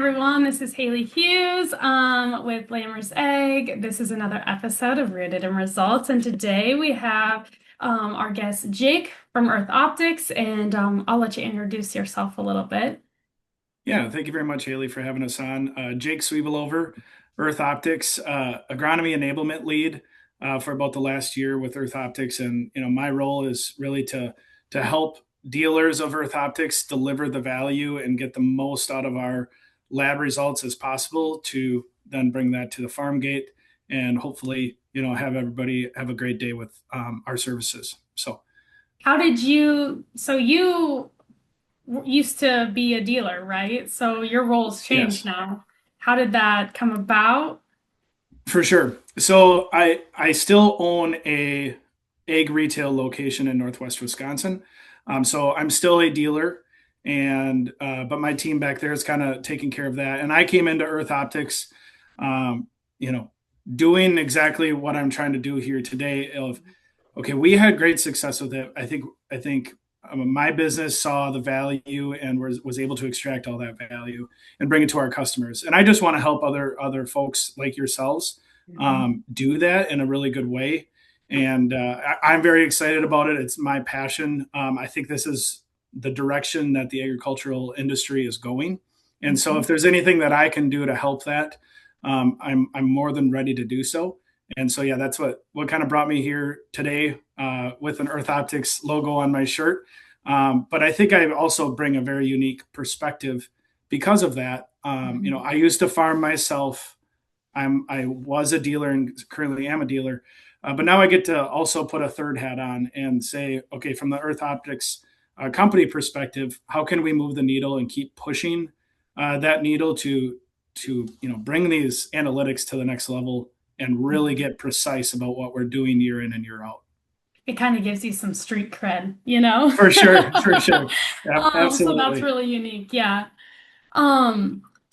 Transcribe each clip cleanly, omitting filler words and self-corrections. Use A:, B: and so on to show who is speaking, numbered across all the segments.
A: everyone. This is Haley Hughes with Lammers Ag. This is another episode of Rooted in Results, and today we have our guest Jake from Earth Optics, and I'll let you introduce yourself a little bit.
B: Yeah, thank you very much, Haley, for having us on. Jake Zwiefelhofer, Earth Optics, agronomy enablement lead for about the last year with Earth Optics, and my role is really to help dealers of Earth Optics deliver the value and get the most out of our lab results as possible to then bring that to the farm gate and hopefully have everybody have a great day with our services. So.
A: How did you, so you used to be a dealer, right? So your role's changed
B: Yes.
A: now. How did that come about?
B: For sure. So I still own a egg retail location in Northwest Wisconsin. So I'm still a dealer, and but my team back there is kind of taking care of that. And I came into Earth Optics, um, you know, doing exactly what I'm trying to do here today. Of okay, we had great success with it. I think my business saw the value and was able to extract all that value and bring it to our customers. And I just want to help other folks like yourselves
A: Mhm.
B: do that in a really good way. And I'm very excited about it. It's my passion. I think this is the direction that the agricultural industry is going. And so,
A: Mhm.
B: if there's anything that I can do to help that, I'm more than ready to do so. And so, yeah, that's what kind of brought me here today with an Earth Optics logo on my shirt. But I think I also bring a very unique perspective because of that.
A: Mhm.
B: I used to farm myself. I was a dealer and currently am a dealer, but now I get to also put a third hat on and say, okay, from the Earth Optics company perspective, how can we move the needle and keep pushing that needle to bring these analytics to the next level and really
A: Mhm.
B: get precise about what we're doing year in and year out.
A: It kind of gives you some street cred, you know?
B: For sure, for sure.
A: So that's
B: Absolutely.
A: really unique. Yeah.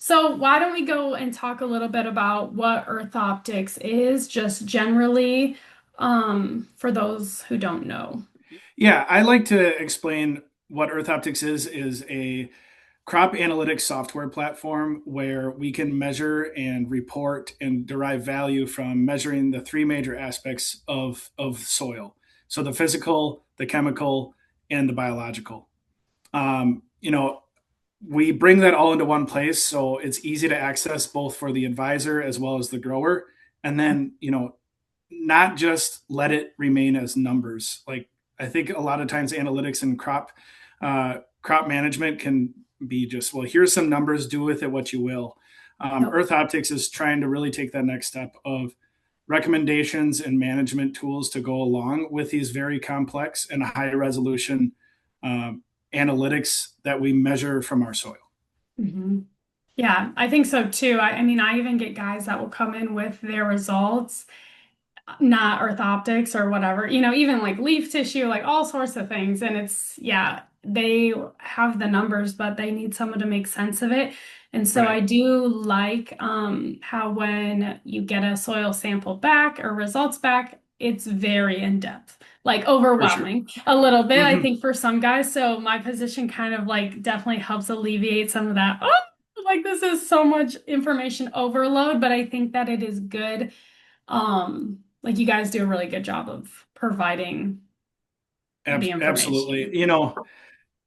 A: So why don't we go and talk a little bit about what Earth Optics is, just generally, for those who don't know.
B: Yeah, I like to explain what Earth Optics is a crop analytics software platform where we can measure and report and derive value from measuring the three major aspects of soil. So the physical, the chemical, and the biological. Um, you know, we bring that all into one place so it's easy to access both for the advisor as well as the grower. And then, not just let it remain as numbers. Like I think a lot of times analytics and crop management can be just, well, here's some numbers, do with it what you will.
A: Yep.
B: Earth Optics is trying to really take that next step of recommendations and management tools to go along with these very complex and high resolution um, analytics that we measure from our soil.
A: Mhm. Yeah, I think so too. I mean, I even get guys that will come in with their results, not Earth Optics or whatever, even like leaf tissue, like all sorts of things. And it's, yeah, they have the numbers, but they need someone to make sense of it. And so I
B: Right.
A: do like how when you get a soil sample back or results back, it's very in depth, like
B: For sure.
A: overwhelming a little bit, I
B: Mm-hmm.
A: think, for some guys. So my position kind of like definitely helps alleviate some of that. Oh, like this is so much information overload, but I think that it is good like you guys do a really good job of providing the
B: Absolutely.
A: information.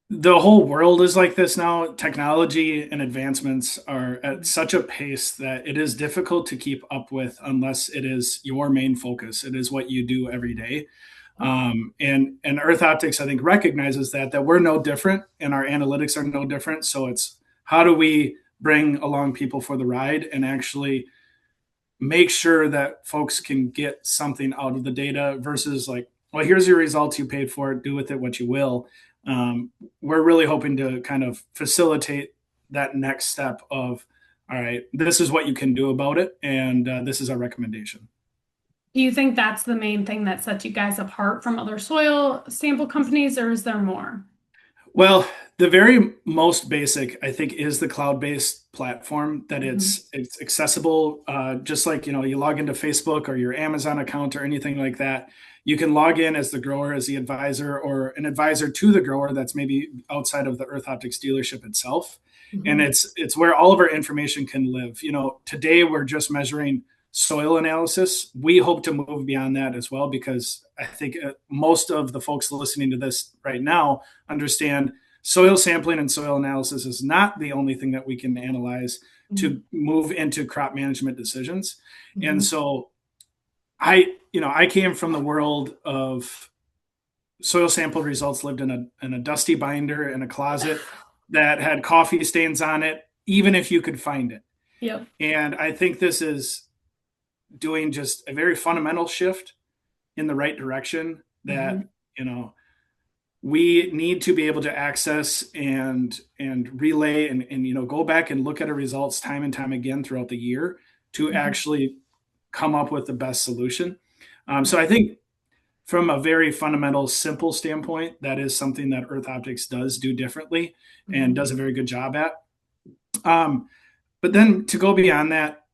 B: The whole world is like this now. Technology and advancements are at such a pace that it is difficult to keep up with unless it is your main focus. It is what you do every day. And Earth Optics, I think, recognizes that we're no different and our analytics are no different. So it's how do we bring along people for the ride and actually make sure that folks can get something out of the data versus like, well, here's your results, you paid for it, do with it what you will. um, we're really hoping to kind of facilitate that next step of, all right, this is what you can do about it, and this is our recommendation.
A: Do you think that's the main thing that sets you guys apart from other soil sample companies, or is there more?
B: Well, the very most basic, I think, is the cloud-based platform that
A: Mhm.
B: it's accessible. Just like you log into Facebook or your Amazon account or anything like that. You can log in as the grower, as the advisor, or an advisor to the grower that's maybe outside of the Earth Optics dealership itself, And
A: Hmm.
B: it's where all of our information can live. Today we're just measuring soil analysis. We hope to move beyond that as well, because I think most of the folks listening to this right now understand soil sampling and soil analysis is not the only thing that we can analyze to move into crop management decisions. And
A: Hmm.
B: so I came from the world of soil sample results, lived in a dusty binder in a closet that had coffee stains on it, even if you could find it.
A: Yep.
B: And I think this is doing just a very fundamental shift in the right direction, that
A: Hmm.
B: you know we need to be able to access and relay and go back and look at our results time and time again throughout the year to
A: Hmm.
B: actually come up with the best solution. So I think from a very fundamental, simple standpoint, that is something that Earth Optics does do differently and
A: Hmm.
B: does a very good job at. Um, but then to go beyond that,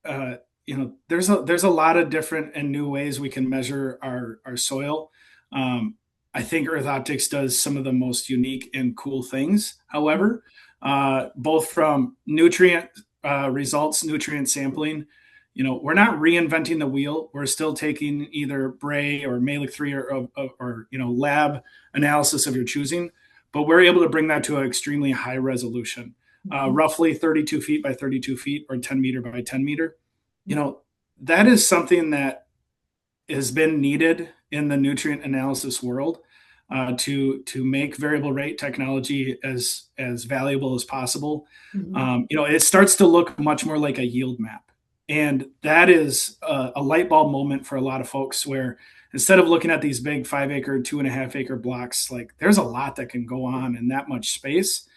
B: there's a lot of different and new ways we can measure our soil. Um, I think Earth Optics does some of the most unique and cool things. However, both from nutrient results, nutrient sampling, we're not reinventing the wheel. We're still taking either Bray or Malik 3 or lab analysis of your choosing, but we're able to bring that to an extremely high resolution, roughly 32 feet by 32 feet or 10 meter by 10 meter. You know, that is something that has been needed in the nutrient analysis world, to make variable rate technology as valuable as possible.
A: Hmm.
B: It starts to look much more like a yield map, and that is a light bulb moment for a lot of folks. Where instead of looking at these big 5 acre, 2.5 acre blocks, like there's a lot that can go on in that much space.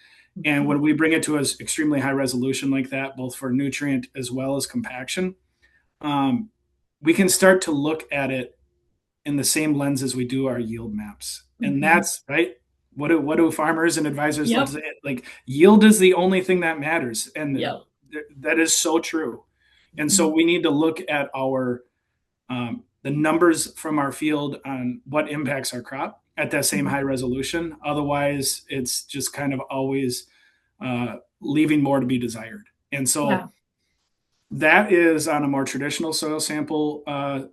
B: And
A: Hmm.
B: when we bring it to an extremely high resolution like that, both for nutrient as well as compaction, um, we can start to look at it in the same lens as we do our yield maps. And
A: Hmm.
B: that's right. What do farmers and advisors love to
A: Yep.
B: say? Like, yield is the only thing that matters. And
A: Yep.
B: that is so true. And so
A: Hmm.
B: we need to look at the numbers from our field on what impacts our crop at that same high resolution. Otherwise, it's just kind of always leaving more to be desired. And so
A: Yeah.
B: that is on a more traditional soil sample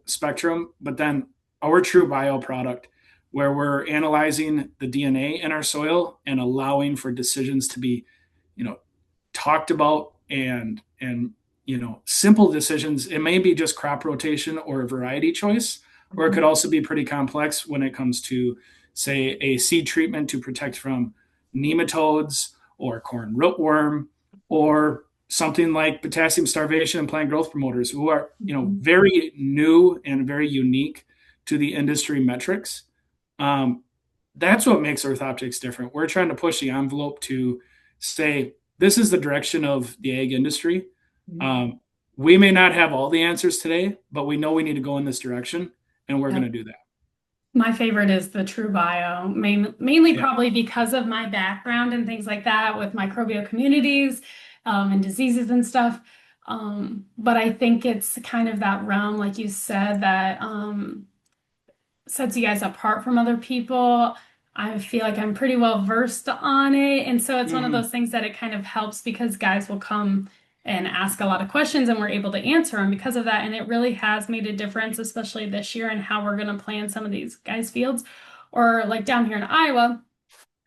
B: spectrum. But then our true bio product, where we're analyzing the DNA in our soil and allowing for decisions to be, you know, talked about, and simple decisions. It may be just crop rotation or a variety choice, or it could
A: Hmm.
B: also be pretty complex when it comes to, say, a seed treatment to protect from nematodes or corn rootworm, or something like potassium starvation and plant growth promoters, who are
A: Hmm.
B: very new and very unique to the industry metrics. Um, that's what makes Earth Optics different. We're trying to push the envelope to say this is the direction of the ag industry. Um, we may not have all the answers today, but we know we need to go in this direction, and we're going to
A: Yep.
B: do that.
A: My favorite is the True Bio, mainly
B: Yeah,
A: probably because of my background and things like that with microbial communities, and diseases and stuff. But I think it's kind of that realm, like you said, that sets you guys apart from other people. I feel like I'm pretty well versed on it. And so it's one of
B: mm-hmm.
A: those things that it kind of helps because guys will come and ask a lot of questions and we're able to answer them because of that. And it really has made a difference, especially this year, in how we're going to plan some of these guys' fields. Or like down here in Iowa,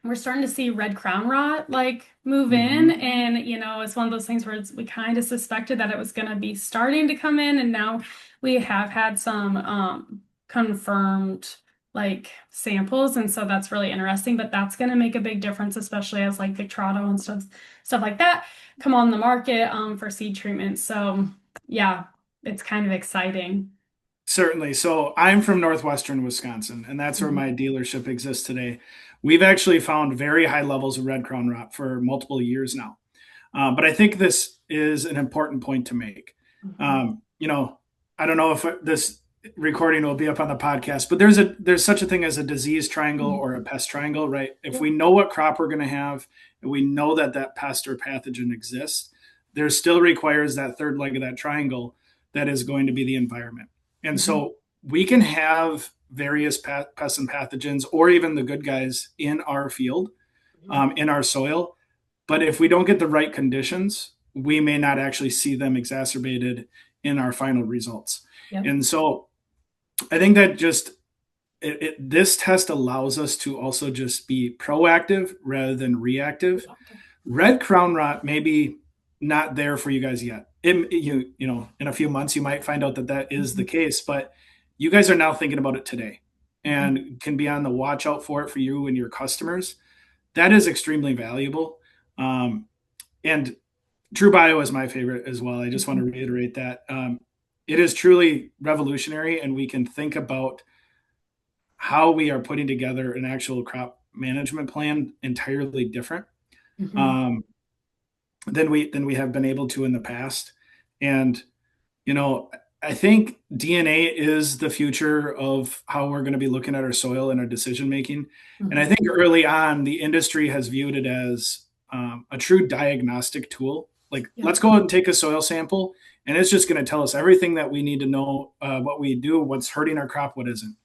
A: we're starting to see red crown rot like move in,
B: Mm-hmm.
A: and it's one of those things where we kind of suspected that it was going to be starting to come in, and now we have had some confirmed like samples, and so that's really interesting. But that's going to make a big difference, especially as like Victrado and stuff like that come on the market for seed treatment. So yeah, it's kind of exciting.
B: Certainly. So I'm from northwestern Wisconsin, and that's where
A: Mhm.
B: my dealership exists today. We've actually found very high levels of red crown rot for multiple years now. But I think this is an important point to make.
A: Mhm.
B: Um, you know, I don't know if this recording will be up on the podcast, but there's such a thing as a disease triangle
A: Mhm.
B: or a pest triangle, right? If we
A: Yep.
B: know what crop we're going to have, and we know that that pest or pathogen exists, there still requires that third leg of that triangle, that is going to be the environment. And
A: Mhm.
B: so we can have various pests and pathogens, or even the good guys in our field, in our soil. But if we don't get the right conditions, we may not actually see them exacerbated in our final results.
A: Yep.
B: And so I think that just this test allows us to also just be proactive rather than reactive. Red crown rot may be not there for you guys yet. In a few months you might find out that that is the
A: Mhm.
B: case, but you guys are now thinking about it today
A: Mhm.
B: and can be on the watch out for it for you and your customers. That is extremely valuable. And True Bio is my favorite as well. I just want to
A: Mhm.
B: reiterate that it is truly revolutionary, and we can think about how we are putting together an actual crop management plan entirely different
A: Mhm.
B: um, than we have been able to in the past. And you know, I think DNA is the future of how we're going to be looking at our soil and our decision making. And I
A: Mhm.
B: think early on, the industry has viewed it as a true diagnostic tool. Like,
A: Yep.
B: let's go and take a soil sample, and it's just going to tell us everything that we need to know, what we do, what's hurting our crop, what isn't.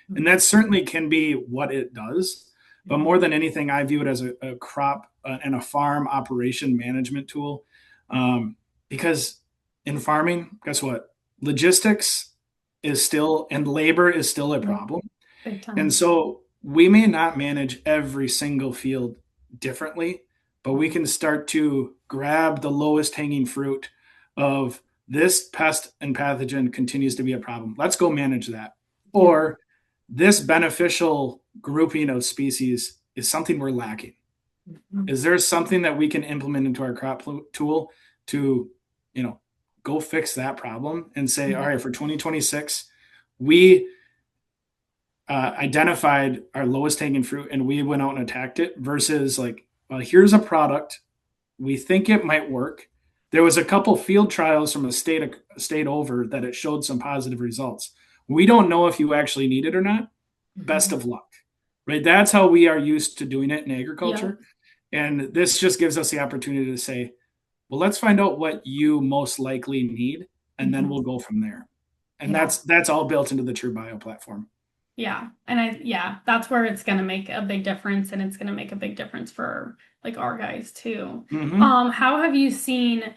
B: And
A: Mhm.
B: that certainly can be what it does. But
A: Mhm.
B: more than anything, I view it as a crop and a farm operation management tool. Um, because in farming, guess what? Logistics is still, and labor is still a
A: Yep.
B: problem.
A: Big
B: And
A: time.
B: so we may not manage every single field differently, but we
A: Mhm.
B: can start to grab the lowest hanging fruit of this pest and pathogen continues to be a problem. Let's go manage that.
A: Yep.
B: Or this beneficial grouping of species is something we're lacking.
A: Mhm.
B: Is there something that we can implement into our crop tool to, you know, go fix that problem and say, all
A: Yeah.
B: right, for 2026, we identified our lowest hanging fruit and we went out and attacked it versus like, well, here's a product. We think it might work. There was a couple field trials from a state over that it showed some positive results. We don't know if you actually need it or not. Best
A: Mhm.
B: of luck. Right? That's how we are used to doing it in
A: Yep.
B: agriculture. And this just gives us the opportunity to say, well, let's find out what you most likely need, and then
A: Mhm.
B: we'll go from there. And
A: Yeah.
B: that's all built into the True Bio platform.
A: Yeah. And yeah, that's where it's going to make a big difference, and it's going to make a big difference for like our guys too.
B: Mm-hmm.
A: How have you seen,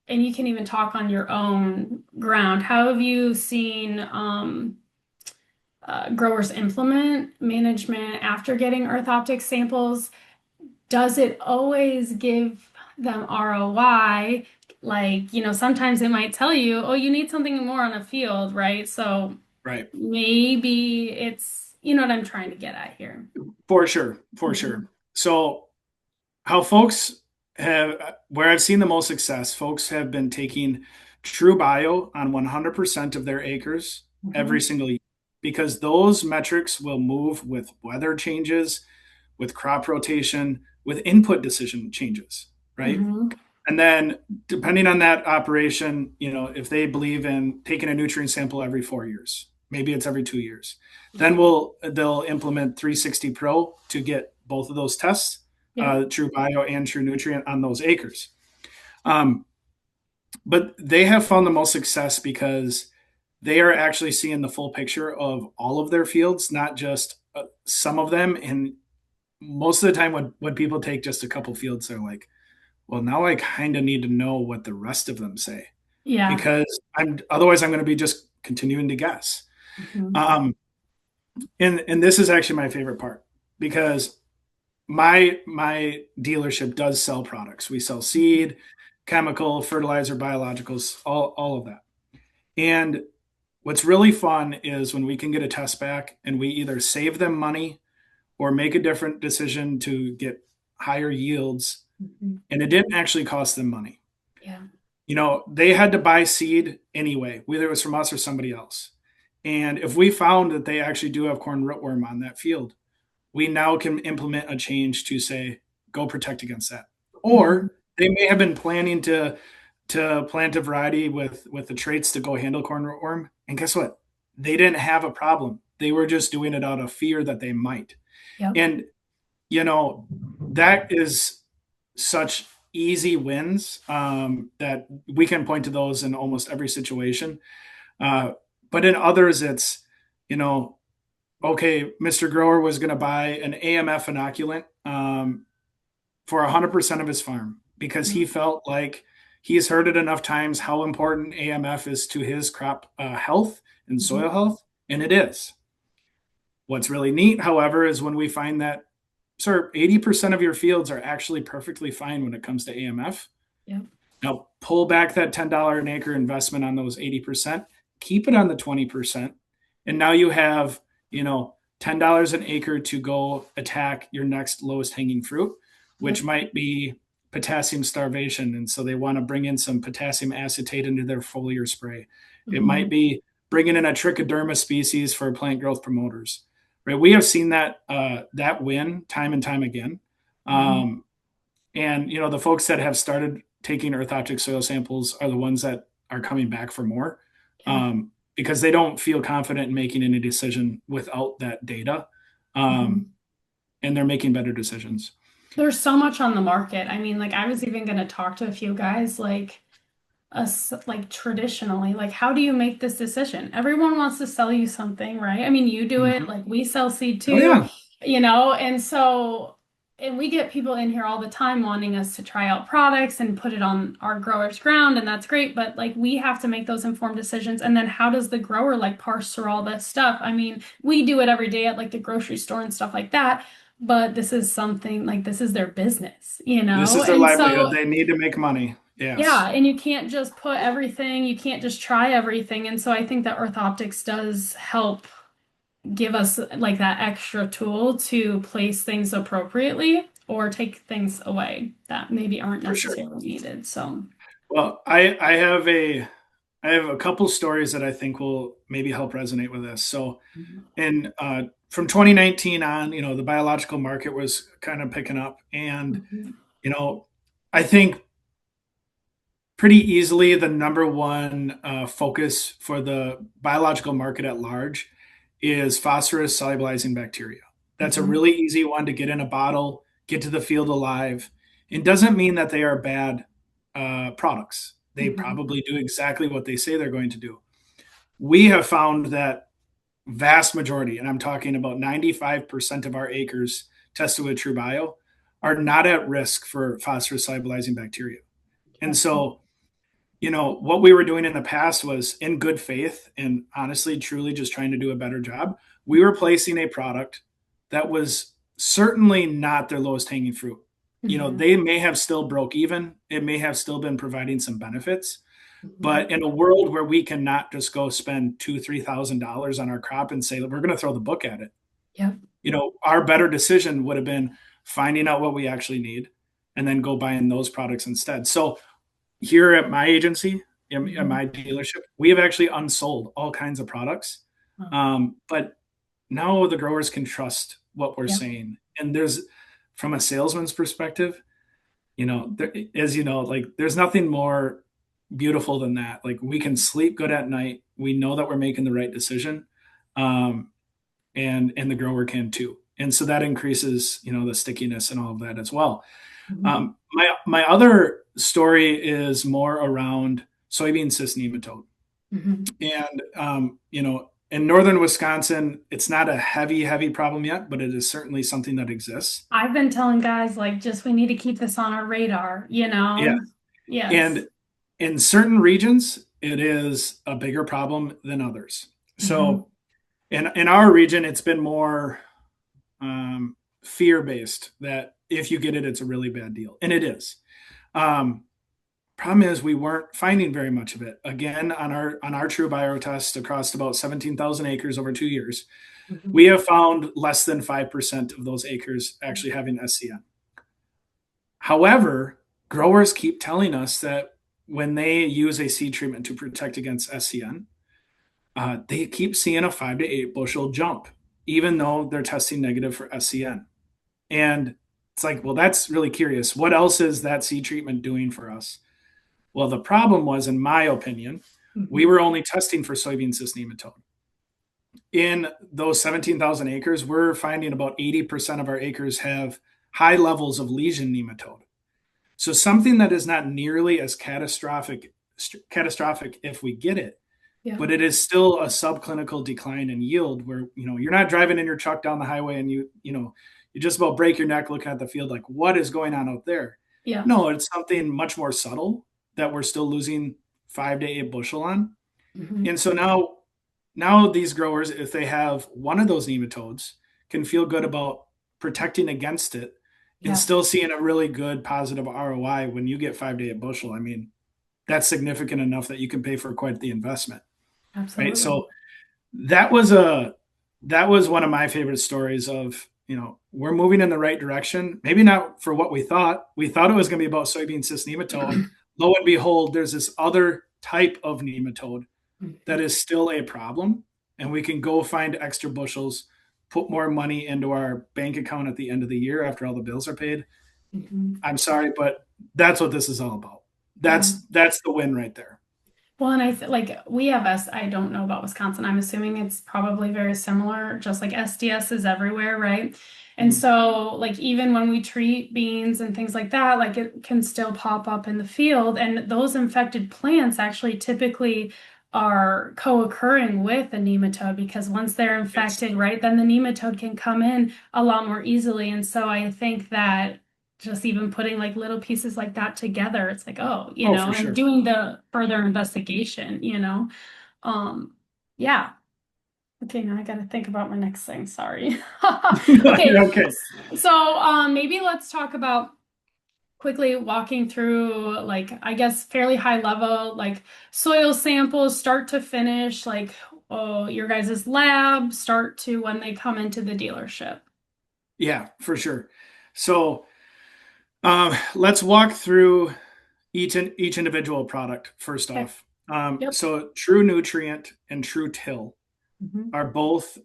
A: and you can even talk on your own ground, how have you seen growers implement management after getting orthoptic samples? Does it always give them ROI? Like, sometimes it might tell you, oh, you need something more on a field, right? So
B: Right.
A: maybe it's, what I'm trying to get at here.
B: For sure. For
A: Mhm.
B: sure. So how folks where I've seen the most success, folks have been taking True Bio on 100% of their acres every
A: Mhm.
B: single year because those metrics will move with weather changes, with crop rotation, with input decision changes, right?
A: Mhm.
B: And then depending on that operation, if they believe in taking a nutrient sample every 4 years, maybe it's every 2 years, then they'll implement 360 Pro to get both of those tests,
A: Yep.
B: True Bio and True Nutrient on those acres. Um, but they have found the most success because they are actually seeing the full picture of all of their fields, not just some of them. And most of the time, when people take just a couple fields, they're like, well, now I kind of need to know what the rest of them say
A: Yeah.
B: because I'm going to be just continuing to guess.
A: Mhm.
B: Um, and this is actually my favorite part because my dealership does sell products. We sell seed, chemical, fertilizer, biologicals, all of that. And what's really fun is when we can get a test back and we either save them money or make a different decision to get higher yields,
A: Mhm.
B: and it didn't actually cost them money.
A: Yeah.
B: They had to buy seed anyway, whether it was from us or somebody else. And if we found that they actually do have corn rootworm on that field, we now can implement a change to say, go protect against that.
A: Mhm.
B: Or they may have been planning to plant a variety with the traits to go handle corn rootworm. And guess what? They didn't have a problem. They were just doing it out of fear that they might.
A: Yep.
B: And you know, that is such easy wins that we can point to those in almost every situation. Uh, but in others, it's, you know, okay, Mr. Grower was going to buy an AMF inoculant for 100% of his farm because he felt like he's heard it enough times how important AMF is to his crop health and
A: Mhm.
B: soil health, and it is. What's really neat, however, is when we find that, sir, 80% of your fields are actually perfectly fine when it comes to AMF.
A: Yep.
B: Now, pull back that $10 an acre investment on those 80%, keep it on the 20%, and now you have, $10 an acre to go attack your next lowest hanging fruit, which
A: Yep.
B: might be potassium starvation. And so they want to bring in some potassium acetate into their foliar spray. It might
A: Mhm.
B: be bringing in a trichoderma species for plant growth promoters. Right? We have seen that win time and time again.
A: Mhm.
B: Um, and the folks that have started taking earth object soil samples are the ones that are coming back for more,
A: Yeah.
B: because they don't feel confident in making any decision without that data, um,
A: Mhm.
B: and they're making better decisions.
A: There's so much on the market. I mean, like I was even going to talk to a few guys like us like traditionally, like how do you make this decision? Everyone wants to sell you something, right? I mean, you do it,
B: Mm-hmm.
A: like we sell seed
B: Oh
A: too,
B: yeah,
A: and so and we get people in here all the time wanting us to try out products and put it on our growers' ground, and that's great, but like we have to make those informed decisions. And then how does the grower like parse through all this stuff? I mean, we do it every day at like the grocery store and stuff like that. But this is something like this is their business,
B: this is their
A: And
B: livelihood.
A: so
B: They need to make money.
A: yeah,
B: Yes,
A: and you can't just put everything, you can't just try everything. And so I think that orthoptics does help give us like that extra tool to place things appropriately or take things away that maybe aren't
B: for sure.
A: necessarily needed. So,
B: Well, I have a couple stories that I think will maybe help resonate with this. So, in from 2019 on, the biological market was kind of picking up, and
A: mhm,
B: you know, I think pretty easily the number one focus for the biological market at large is phosphorus solubilizing bacteria. That's a
A: mhm,
B: really easy one to get in a bottle, get to the field alive. It doesn't mean that they are bad products. They
A: mhm,
B: probably do exactly what they say they're going to do. We have found that vast majority, and I'm talking about 95% of our acres tested with TrueBio, are not at risk for phosphorus solubilizing bacteria. And
A: interesting.
B: so, what we were doing in the past was in good faith and honestly, truly just trying to do a better job. We were placing a product that was certainly not their lowest hanging fruit.
A: Mhm,
B: They may have still broke even. It may have still been providing some benefits,
A: mhm.
B: but in a world where we cannot just go spend $2,000-3,000 on our crop and say that we're going to throw the book at it,
A: Yep.
B: our better decision would have been finding out what we actually need and then go buying those products instead. So here at my agency, in
A: Mhm.
B: my dealership, we have actually unsold all kinds of products.
A: Oh,
B: But now the growers can trust what we're
A: yep.
B: saying. And from a salesman's perspective, as you know, like there's nothing more beautiful than that. Like we can sleep good at night. We know that we're making the right decision. Um, and the grower can too. And so that increases, the stickiness and all of that as well.
A: Mhm,
B: My other story is more around soybean cyst nematode,
A: mhm.
B: and in northern Wisconsin, it's not a heavy problem yet, but it is certainly something that exists.
A: I've been telling guys like just we need to keep this on our radar.
B: Yeah,
A: Yes.
B: and in certain regions, it is a bigger problem than others.
A: Mhm,
B: So in our region, it's been more fear based that if you get it, it's a really bad deal, and it is. Um, Problem is we weren't finding very much of it. Again, on our true bio test across about 17,000 acres over 2 years,
A: mhm,
B: we have found less than 5% of those acres actually having SCN. However, growers keep telling us that when they use a seed treatment to protect against SCN, they keep seeing a 5 to 8 bushel jump, even though they're testing negative for SCN. And it's like, well, that's really curious. What else is that seed treatment doing for us? Well, the problem was, in my opinion, we
A: mhm.
B: were only testing for soybean cyst nematode. In those 17,000 acres, we're finding about 80% of our acres have high levels of lesion nematode. So something that is not nearly as catastrophic if we get it,
A: Yeah.
B: but it is still a subclinical decline in yield where, you're not driving in your truck down the highway and you just about break your neck looking at the field like, what is going on out there?
A: Yeah.
B: No, it's something much more subtle that we're still losing 5 to 8 bushel on.
A: Hmm.
B: And so now these growers, if they have one of those nematodes, can feel good about protecting against it and
A: Yeah.
B: still seeing a really good positive ROI when you get 5 to 8 bushel. I mean, that's significant enough that you can pay for quite the investment, right?
A: Absolutely.
B: So that was one of my favorite stories of, we're moving in the right direction. Maybe not for what we thought. We thought it was going to be about soybean cyst nematode. Lo and behold, there's this other type of nematode that
A: Mhm.
B: is still a problem, and we can go find extra bushels, put more money into our bank account at the end of the year after all the bills are paid.
A: Mhm.
B: I'm sorry, but that's what this is all about.
A: Yeah.
B: That's the win right there.
A: Well, and like we have I don't know about Wisconsin. I'm assuming it's probably very similar, just like SDS is everywhere, right? And
B: Mhm.
A: so, like, even when we treat beans and things like that, like it can still pop up in the field. And those infected plants actually typically are co-occurring with a nematode because once they're
B: Yes.
A: infected, right, then the nematode can come in a lot more easily. And so I think that just even putting like little pieces like that together, it's like, oh,
B: Oh, for
A: and
B: sure.
A: doing the further investigation. Um, yeah. Okay, now I gotta think about my next thing. Sorry. Okay,
B: You're okay.
A: so maybe let's talk about quickly walking through like I guess fairly high level like soil samples start to finish, like your guys' lab start to when they come into the dealership.
B: Yeah, for sure. So let's walk through each individual product first
A: Okay.
B: off.
A: Yep.
B: So True Nutrient and True Till
A: Hmm.
B: are both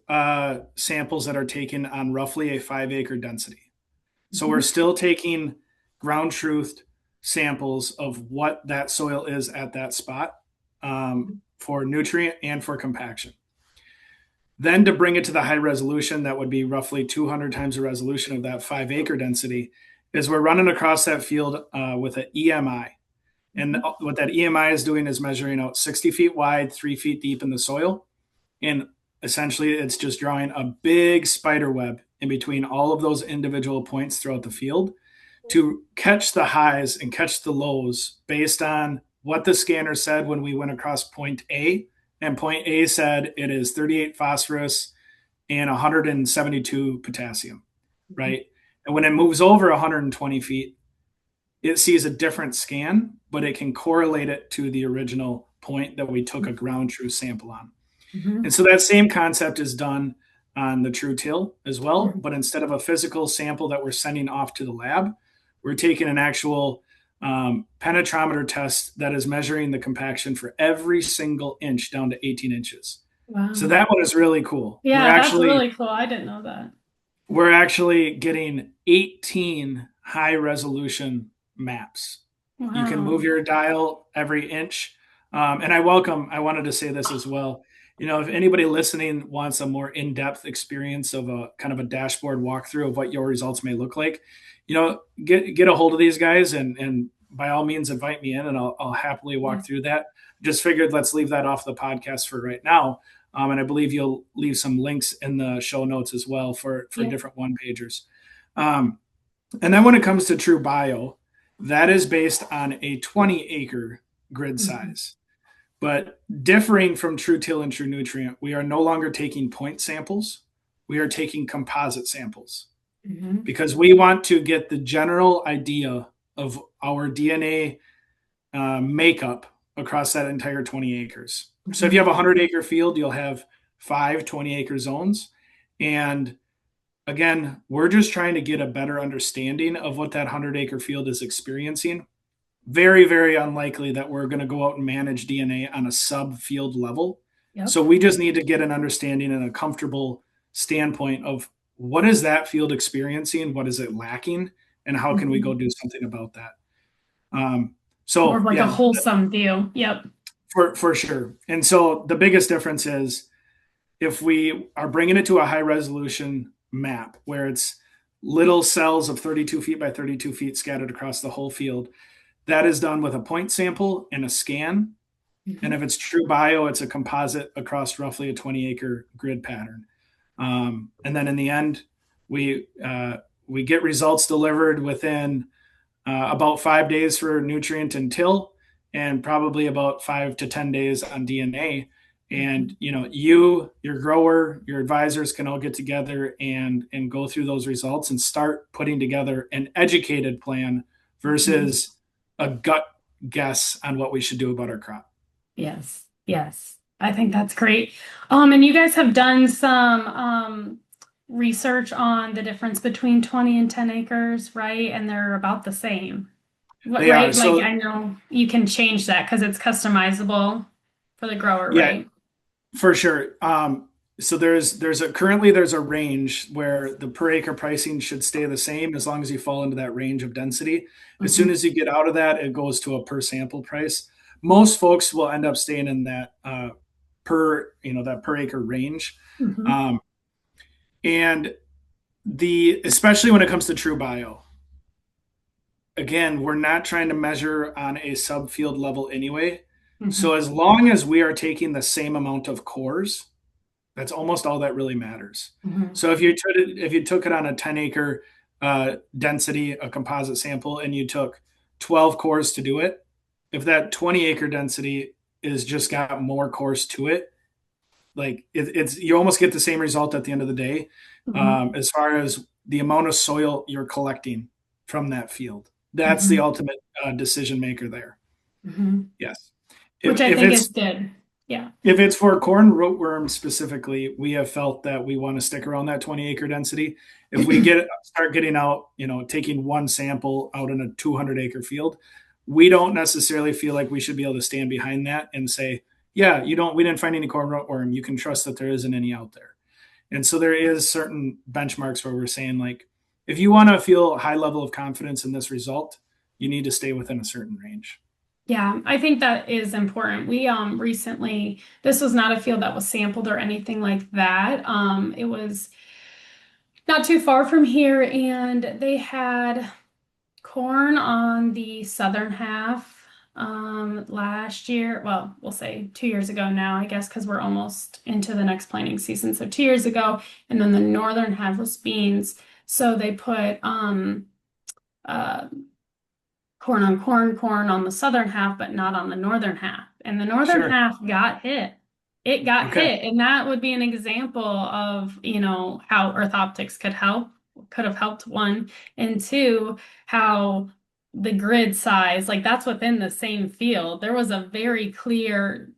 B: samples that are taken on roughly a 5 acre density. So we're
A: Hmm.
B: still taking ground truth samples of what that soil is at that spot for nutrient and for compaction. Then to bring it to the high resolution, that would be roughly 200 times the resolution of that 5 acre density, is we're running across that field with an EMI. And
A: Hmm.
B: what that EMI is doing is measuring out 60 feet wide, 3 feet deep in the soil. And essentially, it's just drawing a big spider web in between all of those individual points throughout the field to catch the highs and catch the lows based on what the scanner said when we went across point A. And point A said it is 38 phosphorus and 172 potassium, right? And when it moves over 120 feet, it sees a different scan, but it can correlate it to the original point that we took a ground truth sample on. And
A: Hmm.
B: so that same concept is done on the True Till as well,
A: Hmm.
B: but instead of a physical sample that we're sending off to the lab, we're taking an actual penetrometer test that is measuring the compaction for every single inch down to 18 inches. So
A: Wow.
B: that one is really cool. We're
A: Yeah, that's
B: actually
A: really cool. I didn't know that.
B: we're actually getting 18 high resolution maps. You can move
A: Wow.
B: your dial every inch. And I wanted to say this as well. If anybody listening wants a more in-depth experience of a kind of a dashboard walkthrough of what your results may look like, get a hold of these guys and by all means invite me in and I'll happily
A: Yeah.
B: walk through that. Just figured let's leave that off the podcast for right now. And I believe you'll leave some links in the show notes as well for
A: Yeah.
B: different one pagers. Um, and then when it comes to True Bio, that is based on a 20-acre grid
A: Hmm.
B: size. But differing from True Till and True Nutrient, we are no longer taking point samples. We are taking composite samples
A: Hmm.
B: because we want to get the general idea of our DNA makeup across that entire 20 acres. So if you have
A: Hmm.
B: a 100-acre field, you'll have 5 20-acre zones. And again, we're just trying to get a better understanding of what that 100-acre field is experiencing. Very, very unlikely that we're going to go out and manage DNA on a sub-field level.
A: Yep.
B: So we just need to get an understanding and a comfortable standpoint of what is that field experiencing, what is it lacking, and how can we go
A: Hmm.
B: do something about that.
A: More of
B: So
A: like a
B: yeah,
A: wholesome view. Yep.
B: for sure. And so the biggest difference is if we are bringing it to a high resolution map where it's little cells of 32 feet by 32 feet scattered across the whole field, that is done with a point sample and a scan. And
A: Mhm.
B: if it's true bio, it's a composite across roughly a 20-acre grid pattern. And then in the end, we we get results delivered within about 5 days for nutrient and till, and probably about 5 to 10 days on DNA. And
A: Mhm.
B: you, your grower, your advisors can all get together and go through those results and start putting together an educated plan
A: Mhm.
B: versus a gut guess on what we should do about our crop.
A: Yes, yes. I think that's great. And you guys have done some research on the difference between 20 and 10 acres, right? And they're about the same. What,
B: They are.
A: right? Like
B: So
A: I know you can change that because it's customizable for the grower,
B: yeah,
A: right?
B: for sure. So there's a range where the per acre pricing should stay the same as long as you fall into that range of density. As soon
A: Hmm.
B: as you get out of that, it goes to a per sample price. Most folks will end up staying in that that per acre range,
A: Hmm.
B: um, and the especially when it comes to true bio. Again, we're not trying to measure on a subfield level anyway. So
A: Hmm.
B: as long as we are taking the same amount of cores, that's almost all that really matters.
A: Hmm.
B: So if you took it on a 10-acre density, a composite sample, and you took 12 cores to do it, if that 20-acre density is just got more cores to it, like it's you almost get the same result at the end of the day,
A: Hmm.
B: as far as the amount of soil you're collecting from that field. That's the
A: Hmm.
B: ultimate decision maker there.
A: Hmm.
B: Yes.
A: Which I
B: If
A: think is
B: it's
A: good. Yeah.
B: if it's for corn rootworm specifically, we have felt that we want to stick around that 20-acre density. If we start getting out, taking one sample out in a 200-acre field, we don't necessarily feel like we should be able to stand behind that and say, yeah, we didn't find any corn rootworm. You can trust that there isn't any out there. And so there is certain benchmarks where we're saying, like, if you want to feel a high level of confidence in this result, you need to stay within a certain range.
A: Yeah, I think that is important. We recently, this was not a field that was sampled or anything like that. It was not too far from here, and they had corn on the southern half last year. Well, we'll say 2 years ago now, I guess, because we're almost into the next planting season. So 2 years ago, and then the northern half was beans. So they put uh, corn on corn, corn on the southern half, but not on the northern half. And the northern
B: Sure.
A: half got hit. It got
B: Okay.
A: hit. And that would be an example of, how Earth Optics could have helped one, and two, how the grid size, like that's within the same field. There was a very clear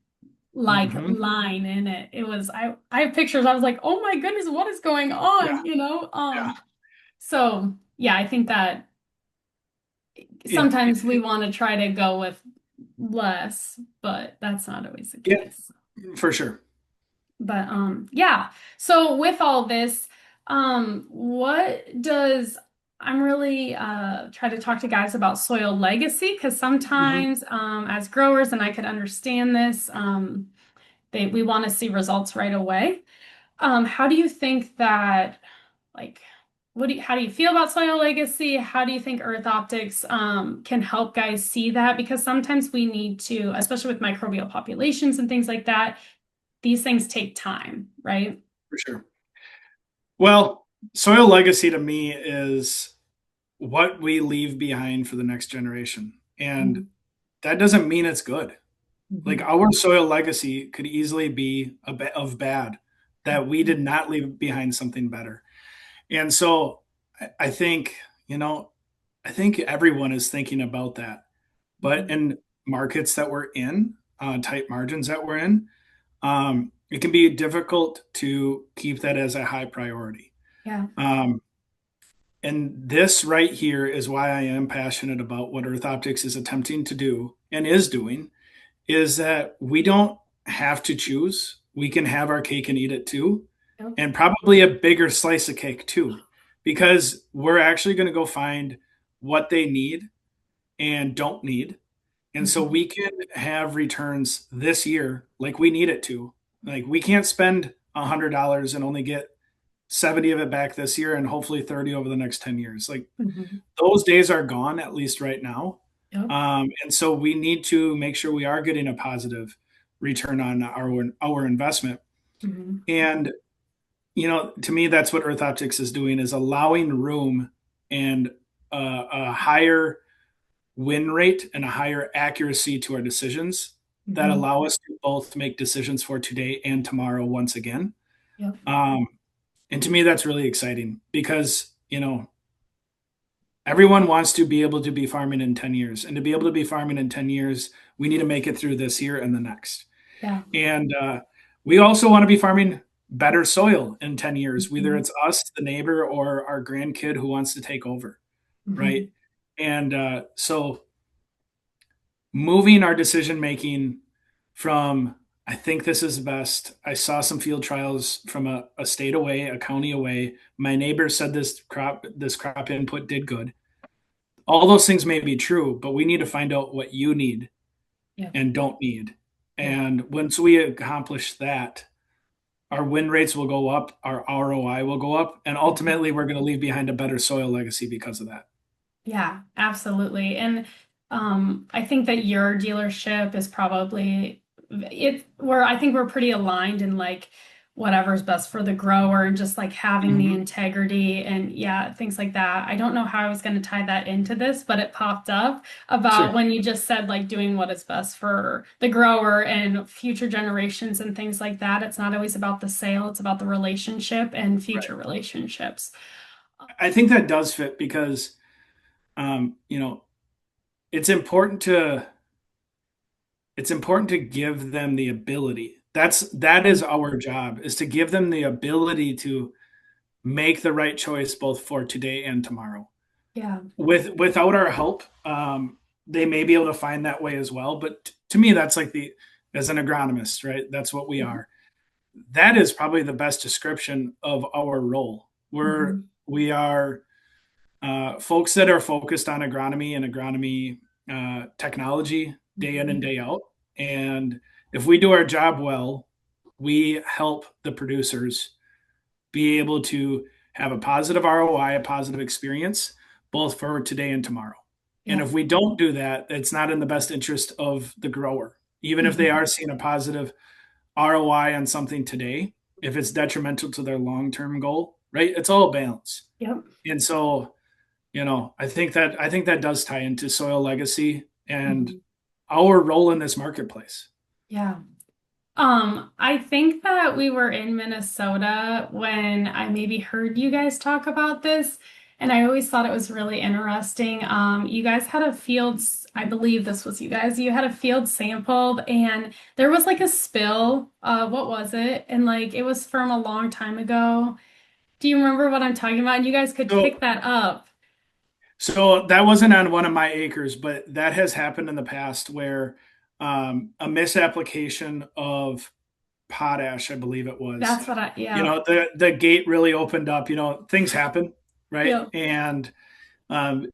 A: like
B: Hmm.
A: line in it. It was I have pictures. I was like, oh my goodness, what is going
B: Yeah.
A: on?
B: Yeah.
A: So yeah, I think that
B: It,
A: sometimes we want to try to go with less, but that's not always the
B: yeah,
A: case.
B: for sure.
A: But yeah. So with all this, what does I'm really try to talk to guys about soil legacy because
B: Hmm.
A: sometimes as growers, and I could understand this, we want to see results right away. How do you think that like how do you feel about soil legacy? How do you think Earth Optics can help guys see that? Because sometimes we need to, especially with microbial populations and things like that, these things take time, right?
B: For sure. Well, soil legacy to me is what we leave behind for the next generation. And
A: Mhm.
B: that doesn't mean it's good. Like
A: Mhm.
B: our soil legacy could easily be a bit of bad that we did not leave behind something better. And so I think, I think everyone is thinking about that. But
A: Mhm.
B: in markets that we're in, tight margins that we're in, it can be difficult to keep that as a high priority.
A: Yeah.
B: Um, and this right here is why I am passionate about what Earth Optics is attempting to do and is doing is that we don't have to choose. We can have our cake and eat it too,
A: Yep.
B: and probably a bigger slice of cake too, because we're actually going to go find what they need and don't need. And so
A: Mhm.
B: we can have returns this year like we need it to. Like we can't spend $100 and only get 70 of it back this year and hopefully 30 over the next 10 years. Like
A: Mhm.
B: those days are gone, at least right now.
A: Yep.
B: And so we need to make sure we are getting a positive return on our investment.
A: Hmm.
B: And to me, that's what Earth Optics is doing, is allowing room and a higher win rate and a higher accuracy to our decisions that
A: Hmm.
B: allow us to both make decisions for today and tomorrow once again.
A: Yep.
B: Um, and to me, that's really exciting because, everyone wants to be able to be farming in 10 years. And to be able to be farming in 10 years, we need to make it through this year and the next.
A: Yeah.
B: And we also want to be farming better soil in 10 years, whether
A: Hmm.
B: it's us, the neighbor, or our grandkid who wants to take over. Right.
A: Hmm.
B: And so moving our decision making from, I think this is best. I saw some field trials from a state away, a county away. My neighbor said this crop input did good. All those things may be true, but we need to find out what you need
A: Yep.
B: and don't need.
A: Yep.
B: And once we accomplish that, our win rates will go up, our ROI will go up, and
A: Mhm.
B: ultimately we're going to leave behind a better soil legacy because of that.
A: Yeah, absolutely. And I think that your dealership is probably it where I think we're pretty aligned in like whatever's best for the grower and just like having the
B: Mhm.
A: integrity and yeah, things like that. I don't know how I was going to tie that into this, but it popped up about
B: Sure.
A: when you just said like doing what is best for the grower and future generations and things like that. It's not always about the sale, it's about the relationship and
B: Right.
A: future relationships.
B: I think that does fit because, um, you know, it's important to give them the ability. That is our job, is to give them the ability to make the right choice both for today and tomorrow.
A: Yeah.
B: Without our help, they may be able to find that way as well. But to me, that's like as an agronomist, right? That's what we
A: Mhm.
B: are. That is probably the best description of our role.
A: Mhm.
B: We are folks that are focused on agronomy and agronomy technology day in and
A: Mhm.
B: day out. And if we do our job well, we help the producers be able to have a positive ROI, a positive experience, both for today and tomorrow. And
A: Yeah.
B: if we don't do that, it's not in the best interest of the grower. Even if they
A: Mhm.
B: are seeing a positive ROI on something today, if it's detrimental to their long term goal, right? It's all balance.
A: Yep.
B: And so, I think that does tie into soil legacy and
A: Mhm.
B: our role in this marketplace.
A: Yeah. I think that we were in Minnesota when I maybe heard you guys talk about this, and I always thought it was really interesting. You guys had a I believe this was you guys, you had a field sampled and there was like a spill. What was it? And like it was from a long time ago. Do you remember what I'm talking about? And you guys could pick
B: So
A: that up.
B: So that wasn't on one of my acres, but that has happened in the past where a misapplication of potash, I believe it was.
A: That's what yeah.
B: The gate really opened up. Things happen, right?
A: Yep.
B: And um,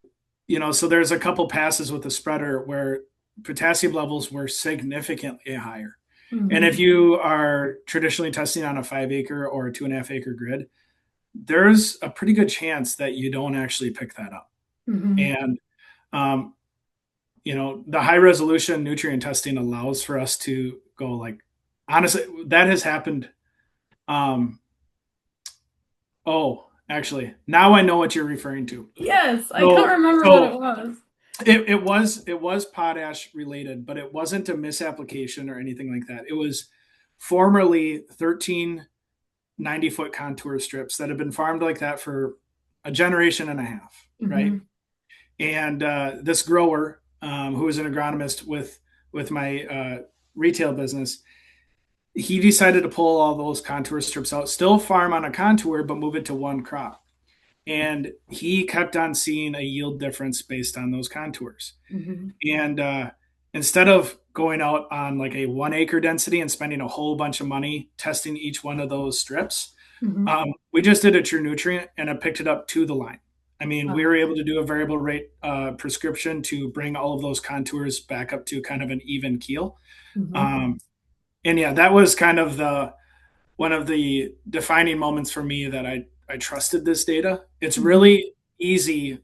B: so there's a couple passes with the spreader where potassium levels were significantly higher. And if
A: Hmm.
B: you are traditionally testing on a 5 acre or a 2.5 acre grid, there's a pretty good chance that you don't actually pick that up.
A: Hmm.
B: And um, the high resolution nutrient testing allows for us to go like, honestly, that has happened. Um, oh, actually, now I know what you're referring to.
A: Yes, I can't
B: So,
A: remember what it
B: so
A: was.
B: it was potash related, but it wasn't a misapplication or anything like that. It was formerly 13 90-foot contour strips that have been farmed like that for a generation and a half, right?
A: Hmm.
B: And this grower, who is an agronomist with my retail business, he decided to pull all those contour strips out, still farm on a contour, but move it to one crop. And he kept on seeing a yield difference based on those contours.
A: Hmm.
B: And instead of going out on like a 1 acre density and spending a whole bunch of money testing each one of those strips,
A: Hmm.
B: we just did a true nutrient and I picked it up to the line. I mean, we were
A: Wow.
B: able to do a variable rate prescription to bring all of those contours back up to kind of an even keel.
A: Hmm.
B: Um, and yeah, that was kind of the one of the defining moments for me that I trusted this data. It's
A: Hmm.
B: really easy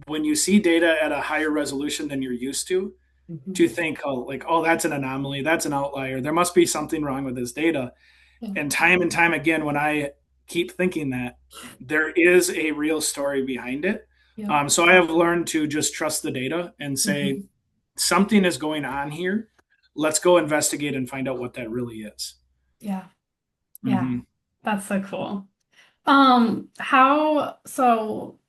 B: when you see data at a higher resolution than you're used
A: Mhm.
B: to think, oh, like, oh, that's an anomaly, that's an outlier. There must be something wrong with this data.
A: Yeah.
B: And time again, when I keep thinking that, there is a real story behind it.
A: Yep.
B: So I have learned to just trust the data and say
A: Mhm.
B: something is going on here. Let's go investigate and find out what that really is.
A: Yeah. Yeah.
B: Hmm.
A: That's so cool. So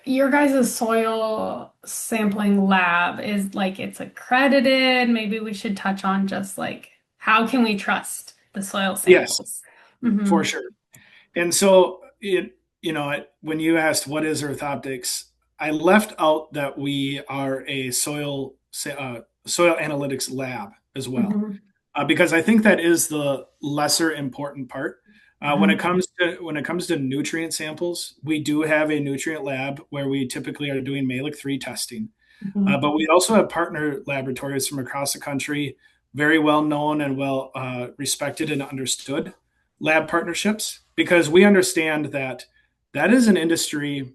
A: your guys' soil sampling lab is like it's accredited. Maybe we should touch on just like how can we trust the soil
B: Yes,
A: samples? Mm-hmm.
B: for sure. And so when you asked what is Earth Optics, I left out that we are a soil analytics lab as well,
A: Mm-hmm.
B: because I think that is the lesser important part.
A: Mm-hmm.
B: When it comes to nutrient samples, we do have a nutrient lab where we typically are doing Malic 3 testing.
A: Mm-hmm.
B: But we also have partner laboratories from across the country, very well known and well respected and understood lab partnerships, because we understand that that is an industry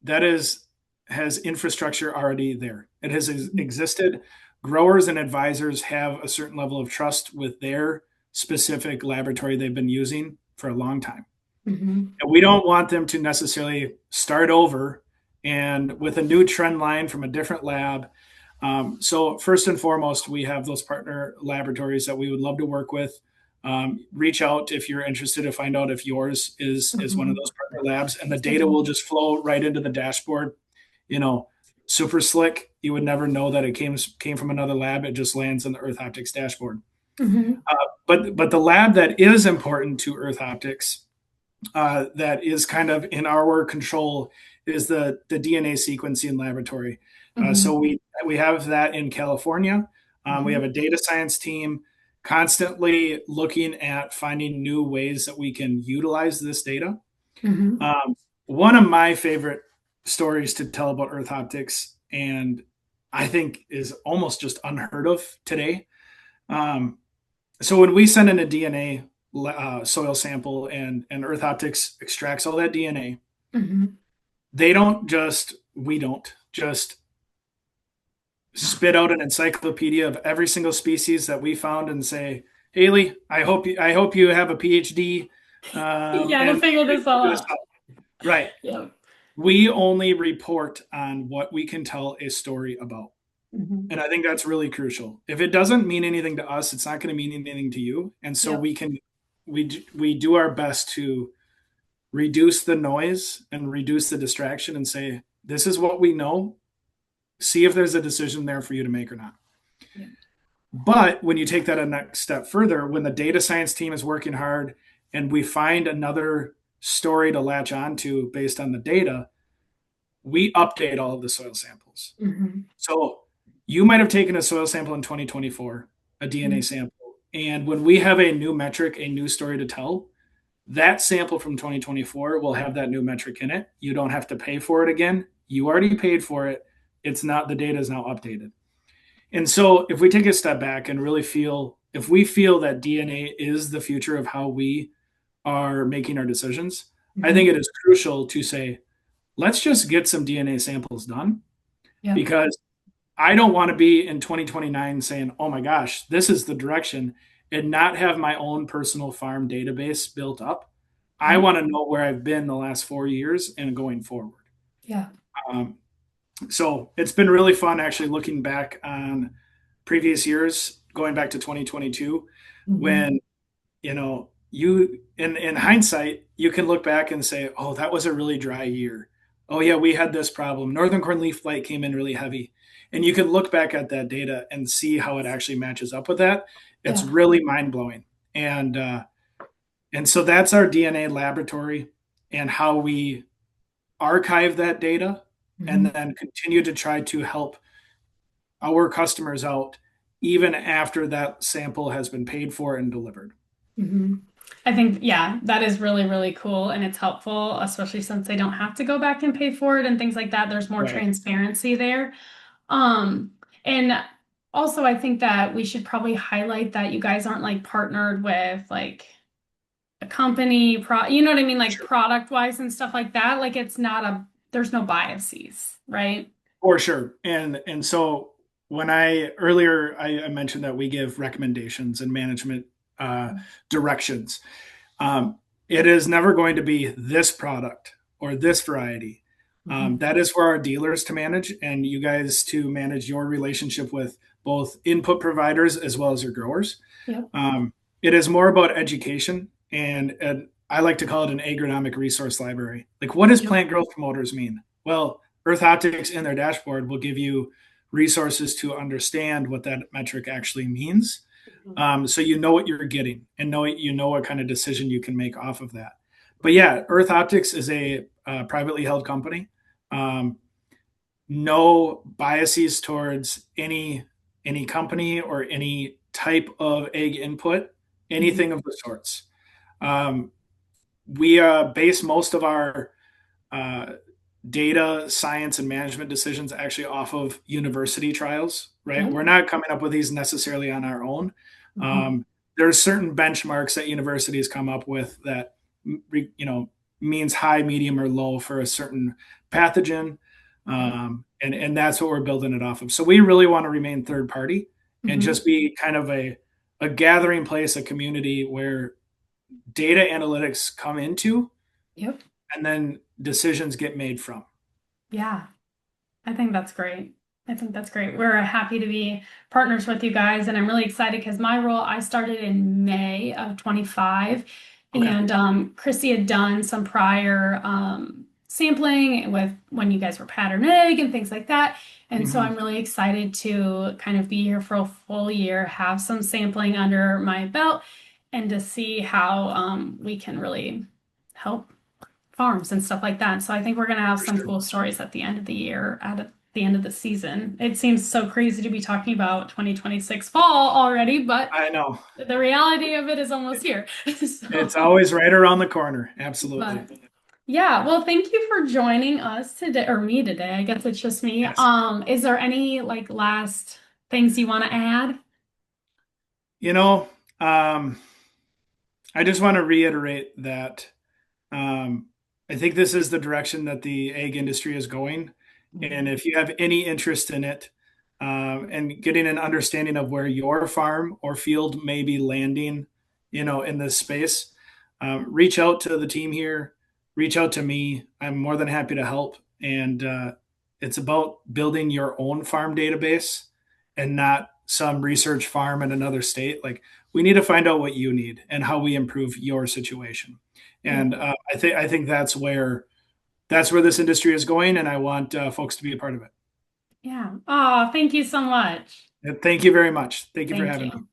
B: that is has infrastructure already there. It has existed. Growers and advisors have a certain level of trust with their specific laboratory they've been using for a long time.
A: Mm-hmm.
B: And we don't want them to necessarily start over and with a new trend line from a different lab. So first and foremost, we have those partner laboratories that we would love to work with. Reach out if you're interested to find out if yours is one of
A: Mm-hmm.
B: those partner labs, and the data will just flow right into the dashboard. You know, super slick. You would never know that it came from another lab. It just lands in the Earth Optics dashboard.
A: Mm-hmm.
B: But the lab that is important to Earth Optics, that is kind of in our control, is the DNA sequencing laboratory.
A: Mm-hmm.
B: So we have that in California. We have a data science team constantly looking at finding new ways that we can utilize this data.
A: Mm-hmm.
B: Um, One of my favorite stories to tell about Earth Optics, and I think is almost just unheard of today. Um, so when we send in a DNA soil sample and Earth Optics extracts all that DNA,
A: Mm-hmm.
B: we don't just spit out an encyclopedia of every single species that we found and say, Haley, I hope you have a PhD,
A: Yeah, to
B: and
A: figure this all
B: figure this
A: out.
B: out. Right.
A: Yep.
B: We only report on what we can tell a story about.
A: Mm-hmm.
B: And I think that's really crucial. If it doesn't mean anything to us, it's not going to mean anything to you. And so
A: Yep.
B: we do our best to reduce the noise and reduce the distraction and say, this is what we know. See if there's a decision there for you to make or not.
A: Yep.
B: But when you take that a next step further, when the data science team is working hard and we find another story to latch onto based on the data, we update all of the soil samples.
A: Mm-hmm.
B: So you might have taken a soil sample in 2024, a DNA
A: Mm-hmm.
B: sample. And when we have a new metric, a new story to tell, that sample from 2024 will have that new metric in it. You don't have to pay for it again. You already paid for it. It's not, the data is now updated. And so if we take a step back and really feel, if we feel that DNA is the future of how we are making our decisions, I
A: Mm-hmm.
B: think it is crucial to say, let's just get some DNA samples done,
A: Yep.
B: because I don't want to be in 2029 saying, oh my gosh, this is the direction, and not have my own personal farm database built up. I
A: Yep.
B: want to know where I've been the last 4 years and going forward.
A: Yeah.
B: Um, so it's been really fun actually looking back on previous years, going back to 2022,
A: Mm-hmm.
B: when you in hindsight you can look back and say, oh, that was a really dry year. Oh yeah, we had this problem. Northern corn leaf blight came in really heavy, and you can look back at that data and see how it actually matches up with that. It's
A: Yeah.
B: really mind blowing, and so that's our DNA laboratory and how we archive that data and
A: Mm-hmm.
B: then continue to try to help our customers out even after that sample has been paid for and delivered.
A: Mm-hmm. I think, yeah, that is really, really cool and it's helpful, especially since they don't have to go back and pay for it and things like that. There's more
B: Right.
A: transparency there. Um, and also I think that we should probably highlight that you guys aren't like partnered with like a company, you know what I mean? Like
B: Sure.
A: product wise and stuff like that. Like it's not there's no biases, right?
B: For sure. And so when I mentioned that we give recommendations and management uh, directions. Um, it is never going to be this product or this variety.
A: Mhm.
B: That is for our dealers to manage and you guys to manage your relationship with both input providers as well as your growers.
A: Yep.
B: Um, it is more about education, and I like to call it an agronomic resource library. Like, what does
A: Yep.
B: plant growth promoters mean? Well, Earth Optics in their dashboard will give you resources to understand what that metric actually means.
A: Mhm.
B: So you know what you're getting and know what kind of decision you can make off of that. But yeah, Earth Optics is a privately held company. Um, no biases towards any company or any type of egg input,
A: Mhm.
B: anything of the sorts. Um, we base most of our uh, data science and management decisions actually off of university trials, right?
A: Yep.
B: We're not coming up with these necessarily on our own.
A: Mhm.
B: Um, there's certain benchmarks that universities come up with that means high, medium, or low for a certain pathogen,
A: Yep.
B: and that's what we're building it off of. So we really want to remain third party and
A: Mhm.
B: just be kind of a gathering place, a community where data analytics come into
A: Yep.
B: and then decisions get made from.
A: Yeah. I think that's great. I think that's great. We're happy to be partners with you guys, and I'm really excited because my role, I started in May of 25,
B: Okay.
A: and Chrissy had done some prior sampling with when you guys were pattern egg and things like that. And so I'm
B: Mhm.
A: really excited to kind of be here for a full year, have some sampling under my belt, and to see how we can really help farms and stuff like that. So I think we're going to have
B: For
A: some
B: sure.
A: cool stories at the end of the year, at the end of the season. It seems so crazy to be talking about 2026 fall already, but
B: I know.
A: the reality of it is almost here.
B: It's
A: So,
B: always right around the corner. Absolutely.
A: but yeah, well, thank you for joining us today, or me today. I guess it's just me.
B: Yes.
A: Is there any like last things you want to add?
B: You know, um, I just want to reiterate that um, I think this is the direction that the egg industry is going. And
A: Mhm.
B: if you have any interest in it and getting an understanding of where your farm or field may be landing, in this space, reach out to the team here, reach out to me. I'm more than happy to help. And it's about building your own farm database and not some research farm in another state. Like, we need to find out what you need and how we improve your situation.
A: Yep.
B: And I think that's where this industry is going, and I want folks to be a part of it.
A: Yeah. Oh, thank you so much.
B: And thank you very much. Thank you for
A: Thank
B: having
A: you.
B: me.